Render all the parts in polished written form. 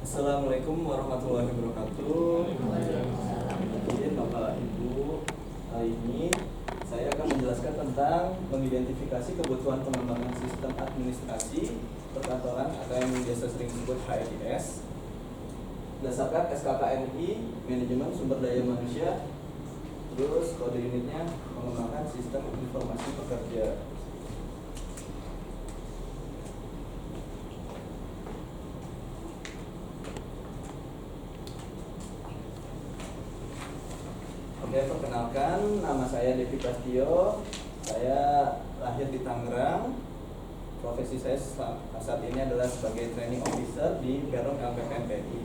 Assalamualaikum warahmatullahi wabarakatuh. Izin Bapak Ibu, hari ini saya akan menjelaskan tentang mengidentifikasi kebutuhan pengembangan sistem administrasi perkantoran atau yang biasa sering disebut HRIS berdasarkan SKKNI Manajemen Sumber Daya Manusia, terus kode unitnya mengembangkan sistem informasi pekerja. Oke, perkenalkan, nama saya Devi Prastio. Saya lahir di Tangerang. Profesi saya saat ini adalah sebagai training officer di Perum LPPN PNI.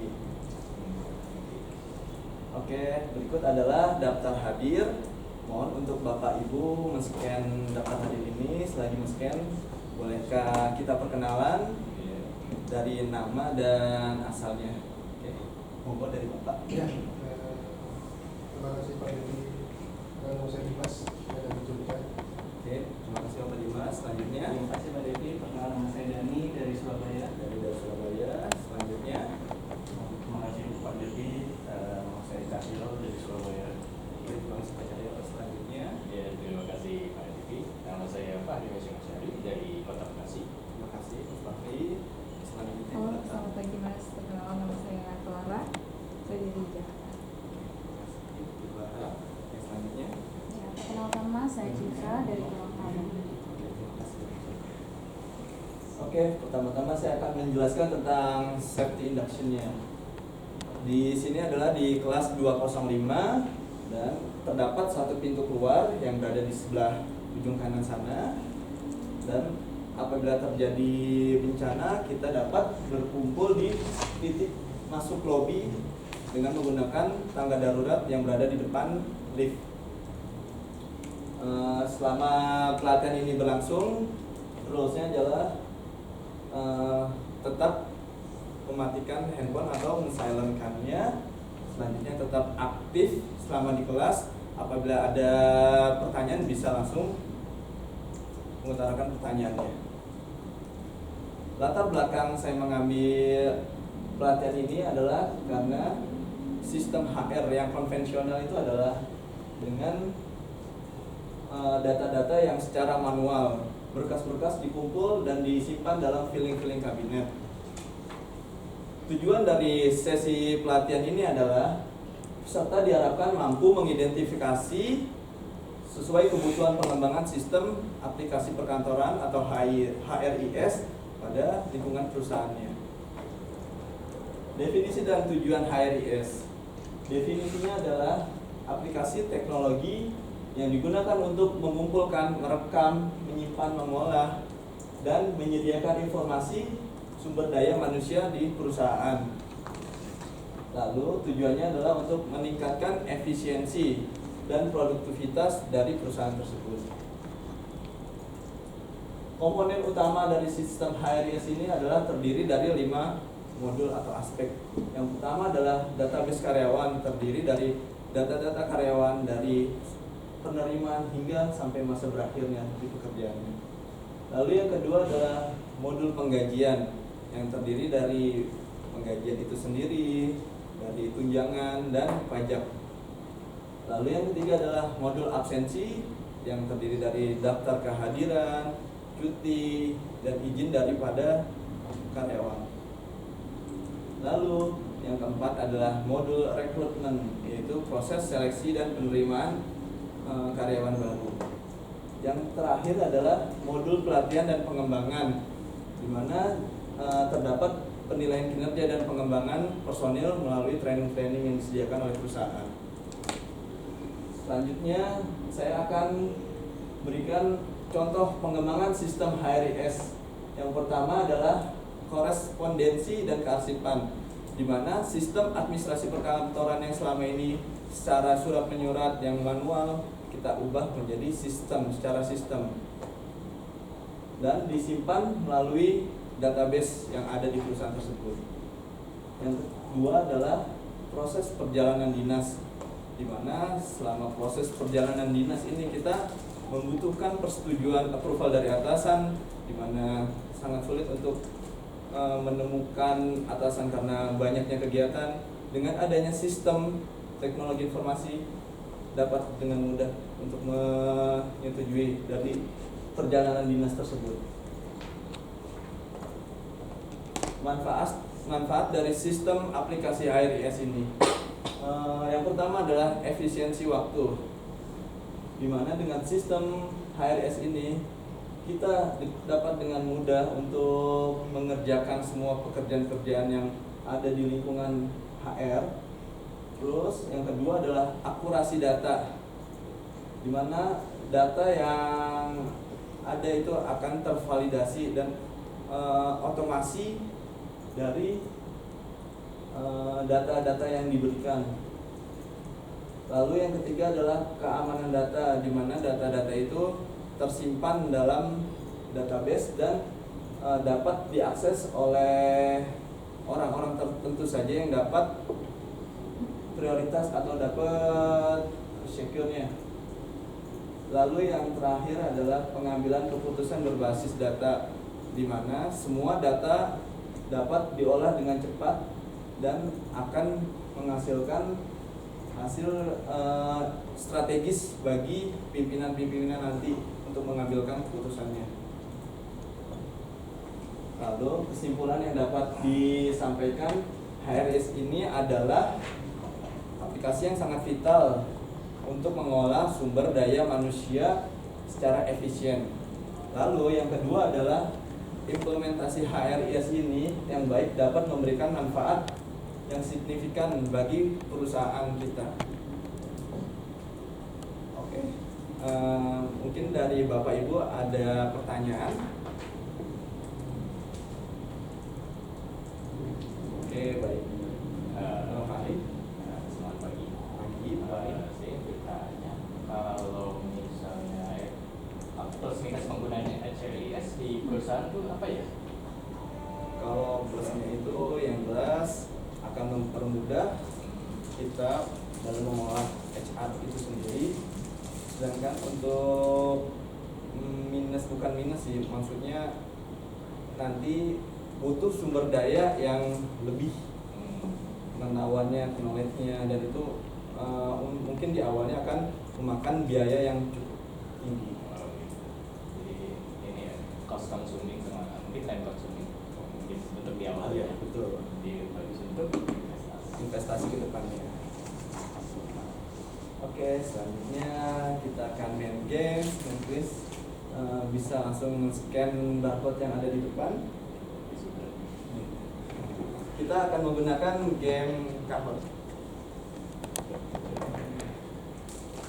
Oke, berikut adalah daftar hadir. Mohon untuk Bapak Ibu men-scan daftar hadir ini. Selagi men-scan, bolehkah kita perkenalan dari nama dan asalnya? Oke, monggo dari Bapak. Ya, terima kasih Pak Devi. Nama saya Dimas, saya dari Jogja. Oke, terima kasih Bapak Dimas. Selanjutnya, Terima kasih Pak Devi. Perkenalkan nama saya Dani dari Surabaya. dari Surabaya. Selanjutnya, Terima kasih Pak Devi. Nama saya Cahyo dari Surabaya. terima kasih Pak Cahyo. Selanjutnya, Ya, terima kasih Pak Devi. Nama saya Fahri Masyari dari Kota Bekasi. terima kasih Mas Fahri. Selanjutnya, Halo, Bapak. selamat pagi Mas. Perkenalkan nama saya Clara. Saya dari Jakarta. Terima kasih. Yang selanjutnya, Ya, perkenalkan Mas, saya Citra dari Gorontalo. terima kasih. Oke, pertama-tama saya akan menjelaskan tentang safety induction-nya. Di sini adalah di kelas 205 dan terdapat satu pintu keluar yang berada di sebelah ujung kanan sana. Dan apabila terjadi bencana, kita dapat berkumpul di titik masuk lobi dengan menggunakan tangga darurat yang berada di depan lift. Selama pelatihan ini berlangsung, rulesnya adalah tetap mematikan handphone atau men-silentkannya. Selanjutnya tetap aktif selama di kelas. Apabila ada pertanyaan bisa langsung mengutarakan pertanyaannya. Latar belakang saya mengambil pelatihan ini adalah karena sistem HR yang konvensional itu adalah dengan data-data yang secara manual, berkas-berkas dikumpul dan disimpan dalam filing-filing kabinet. Tujuan dari sesi pelatihan ini adalah peserta diharapkan mampu mengidentifikasi sesuai kebutuhan pengembangan sistem aplikasi perkantoran atau HRIS pada lingkungan perusahaannya. Definisi dan tujuan HRIS. Definisinya adalah aplikasi teknologi yang digunakan untuk mengumpulkan, merekam, menyimpan, mengolah, dan menyediakan informasi sumber daya manusia di perusahaan. Lalu tujuannya adalah untuk meningkatkan efisiensi dan produktivitas dari perusahaan tersebut. Komponen utama dari sistem HRIS ini adalah terdiri dari 5 modul atau aspek. Yang pertama adalah database karyawan, terdiri dari data-data karyawan dari penerimaan hingga sampai masa berakhirnya di pekerjaannya. Lalu yang kedua adalah modul penggajian yang terdiri dari penggajian itu sendiri, dari tunjangan dan pajak. Lalu yang ketiga adalah modul absensi yang terdiri dari daftar kehadiran, cuti, dan izin daripada karyawan. Lalu yang keempat adalah modul rekrutmen, yaitu proses seleksi dan penerimaan karyawan baru. Yang terakhir adalah modul pelatihan dan pengembangan, di mana terdapat penilaian kinerja dan pengembangan personil melalui training-training yang disediakan oleh perusahaan. Selanjutnya saya akan berikan contoh pengembangan sistem HRIS. Yang pertama adalah korespondensi dan kearsipan, di mana sistem administrasi perkantoran yang selama ini secara surat menyurat yang manual kita ubah menjadi sistem, secara sistem, dan disimpan melalui database yang ada di perusahaan tersebut. Yang kedua adalah proses perjalanan dinas, di mana selama proses perjalanan dinas ini kita membutuhkan persetujuan approval dari atasan, di mana sangat sulit untuk menemukan atasan karena banyaknya kegiatan. Dengan adanya sistem teknologi informasi dapat dengan mudah untuk menyetujui dari perjalanan dinas tersebut. Manfaat dari sistem aplikasi HRIS ini, yang pertama adalah efisiensi waktu, di mana dengan sistem HRIS ini kita dapat dengan mudah untuk mengerjakan semua pekerjaan-pekerjaan yang ada di lingkungan HR. Terus yang kedua adalah akurasi data, di mana data yang ada itu akan tervalidasi dan otomasi dari data-data yang diberikan. Lalu yang ketiga adalah keamanan data, di mana data-data itu tersimpan dalam database dan dapat diakses oleh orang-orang tertentu saja yang dapat prioritas atau dapat secure-nya. Lalu yang terakhir adalah pengambilan keputusan berbasis data, di mana semua data dapat diolah dengan cepat dan akan menghasilkan hasil strategis bagi pimpinan-pimpinan nanti untuk mengambilkan keputusannya. Lalu kesimpulan yang dapat disampaikan, HRIS ini adalah aplikasi yang sangat vital untuk mengolah sumber daya manusia secara efisien. Lalu yang kedua adalah implementasi HRIS ini yang baik dapat memberikan manfaat yang signifikan bagi perusahaan kita. Oke, mungkin dari Bapak Ibu ada pertanyaan. Oke, baik. Selamat pagi. Saya bertanya, kalau misalnya plus minus penggunaan HRIS di perusahaan itu apa ya? Kalau plusnya itu yang jelas akan mempermudah kita dalam mengolah HR itu sendiri. Sedangkan untuk minus, bukan minus sih, maksudnya nanti butuh sumber daya yang lebih, pengetahuannya, knowledge-nya, dan itu mungkin di awalnya akan memakan biaya yang cukup tinggi. Jadi ini ya, cost consuming sama mungkin time consuming, mungkin untuk di awal Iya, ya. betul. Di bagus untuk Investasi ke depannya. Oke, selanjutnya kita akan main game. Dan Chris bisa langsung scan barcode yang ada di depan. Kita akan menggunakan game cover.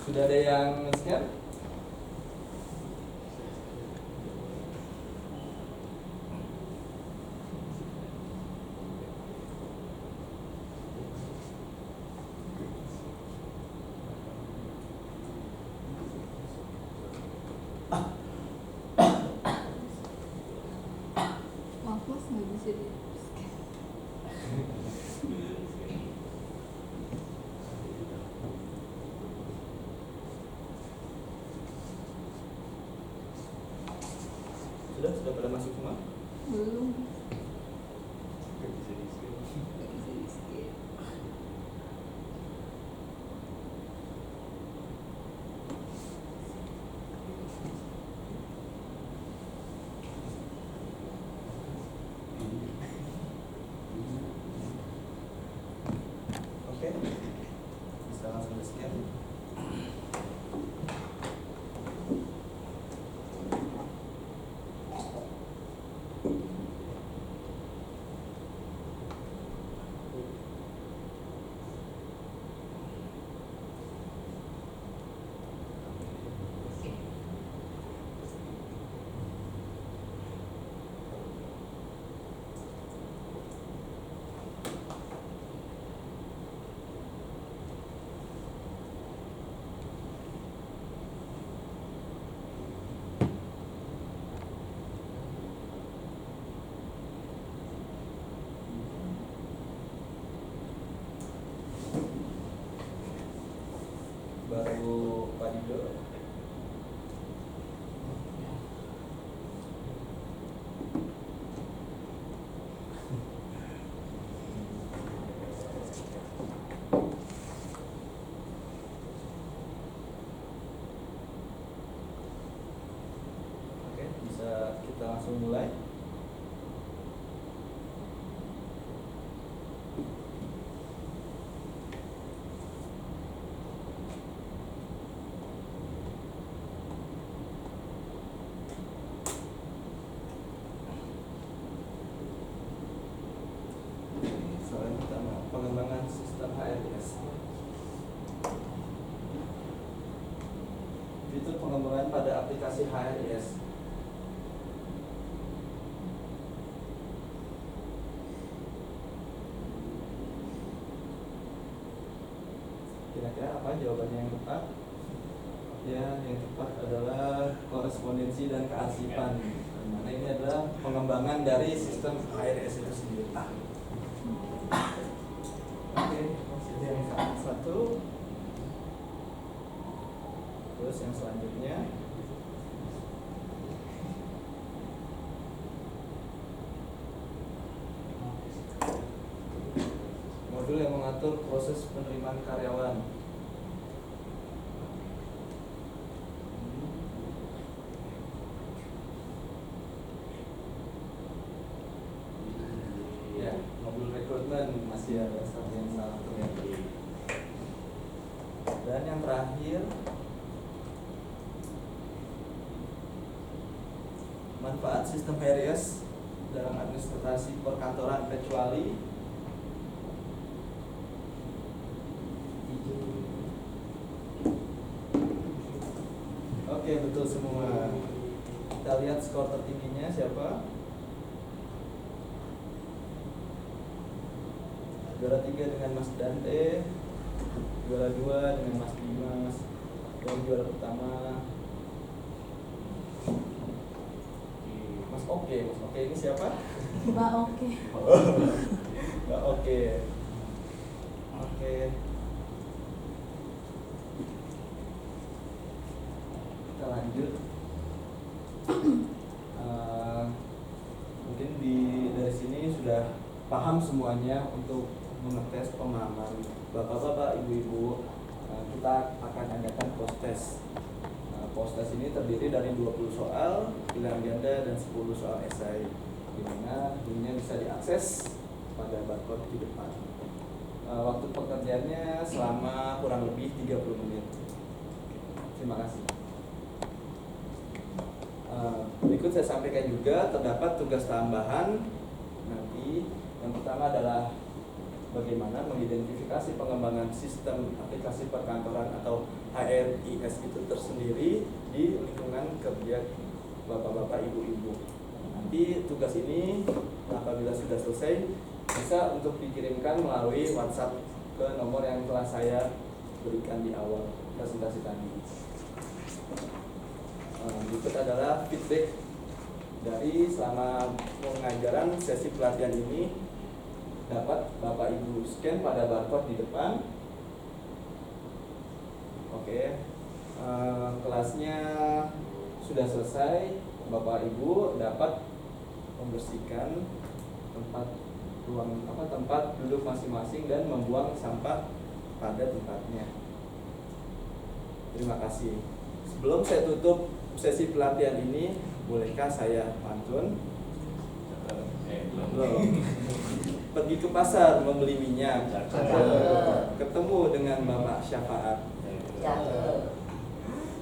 Sudah ada yang scan? Maaf mas, nggak bisa di scan. Sudah pada masuk semua? Belum. Oke, bisa di-scan. Nggak bisa di scan. Oke, bisa langsung di-scan. Poin pertama, pengembangan sistem HRIS. Itu pengembangan pada aplikasi HRIS. Kira-kira apa jawabannya yang tepat? Ya, yang tepat adalah korespondensi dan kearsipan. Mana ini adalah pengembangan dari sistem HRS itu sendiri. Oke, ini yang satu. Terus yang selanjutnya, modul yang mengatur proses penerimaan karyawan. Ya, modul rekrutmen masih ada satu yang salah terjadi. Dan yang terakhir, manfaat sistem HRIS dalam administrasi perkantoran kecuali Oke, betul semua. Kita lihat skor tertingginya siapa? Juara 3 dengan Mas Dante, juara 2 dengan Mas Dimas, dan juara pertama Mas Oke ini siapa? Mbak Oke. Mbak Oke. Oke. Kita lanjut. Mungkin dari sini sudah paham semuanya untuk mengetes pemahaman bapak-bapak, ibu-ibu. Kita akan adakan post test. Post test ini terdiri dari 20 soal pilihan ganda dan 10 soal esai, di mana linknya bisa diakses pada barcode di depan. Waktu pekerjaannya selama kurang lebih 30 menit. Terima kasih. Berikut saya sampaikan juga terdapat tugas tambahan nanti. Yang pertama adalah bagaimana mengidentifikasi pengembangan sistem aplikasi perkantoran atau HRIS itu tersendiri di lingkungan kerja bapak-bapak, ibu-ibu. Nanti tugas ini apabila sudah selesai bisa untuk dikirimkan melalui WhatsApp ke nomor yang telah saya berikan di awal presentasi tadi. Berikut adalah feedback dari selama pengajaran sesi pelatihan ini. Dapat Bapak Ibu scan pada barcode di depan. Oke, kelasnya sudah selesai. Bapak Ibu dapat membersihkan tempat duduk masing-masing dan membuang sampah pada tempatnya. Terima kasih. Sebelum saya tutup sesi pelatihan ini, bolehkah saya pantun? Belum. Pergi ke pasar membeli minyak, ketemu dengan Bapak Syafaat.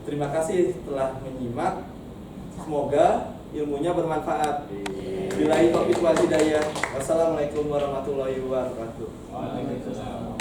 Terima kasih telah menyimak. Semoga ilmunya bermanfaat. Billahi taufiq wal hidayah. Wassalamualaikum warahmatullahi wabarakatuh. Waalaikumsalam.